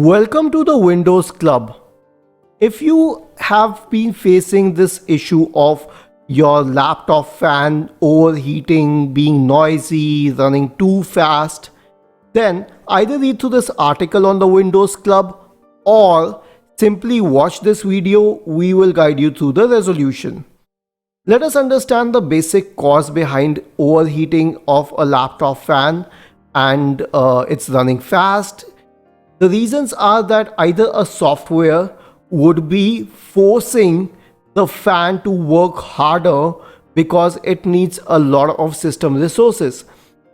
Welcome to the Windows Club. If you have been facing this issue of your laptop fan overheating, being noisy, running too fast, then either read through this article on the Windows Club or simply watch this video. We will guide you through the resolution. Let us understand the basic cause behind overheating of a laptop fan and it's running fast. The reasons are that either a software would be forcing the fan to work harder because it needs a lot of system resources,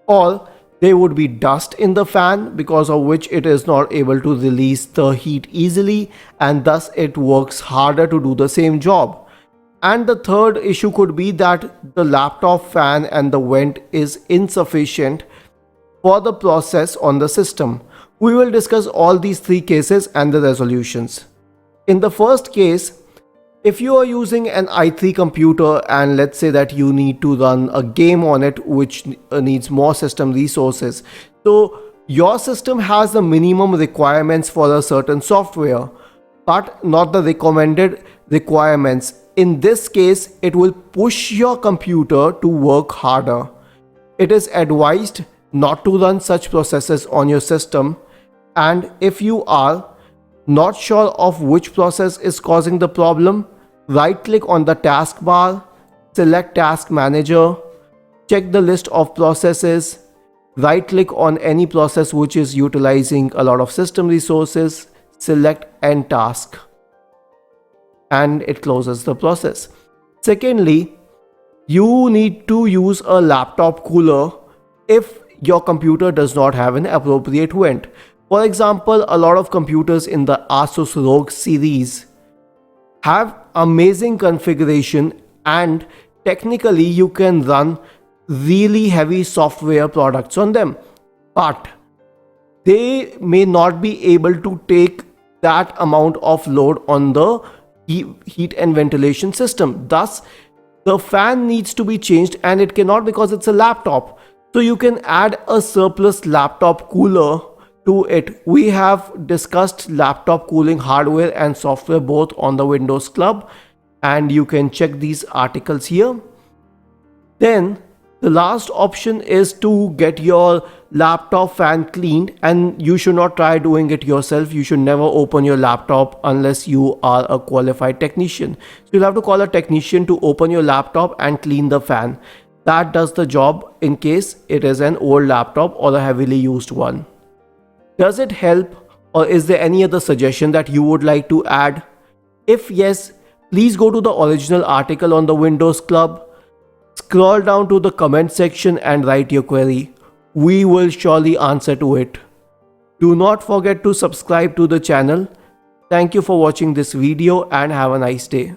or there would be dust in the fan because of which it is not able to release the heat easily and thus it works harder to do the same job. And the third issue could be that the laptop fan and the vent is insufficient for the process on the system. We will discuss all these three cases and the resolutions. In the first case, if you are using an i3 computer and let's say that you need to run a game on it which needs more system resources, so your system has the minimum requirements for a certain software but not the recommended requirements. In this case, it will push your computer to work harder. It is advised not to run such processes on your system, and if you are not sure of which process is causing the problem, right click on the taskbar, select Task Manager, check the list of processes, right click on any process which is utilizing a lot of system resources, select End Task, and it closes the process. Secondly, you need to use a laptop cooler if your computer does not have an appropriate vent. For example, a lot of computers in the Asus ROG series have amazing configuration and technically you can run really heavy software products on them, but they may not be able to take that amount of load on the heat and ventilation system. Thus, the fan needs to be changed and it cannot because it's a laptop. So you can add a surplus laptop cooler to it. We have discussed laptop cooling hardware and software both on the Windows Club and you can check these articles here. Then the last option is to get your laptop fan cleaned, and you should not try doing it yourself. You should never open your laptop unless you are a qualified technician. So you'll have to call a technician to open your laptop and clean the fan. That does the job in case it is an old laptop or a heavily used one. Does it help, or is there any other suggestion that you would like to add? If yes, please go to the original article on the Windows Club, scroll down to the comment section and write your query. We will surely answer to it. Do not forget to subscribe to the channel. Thank you for watching this video and have a nice day.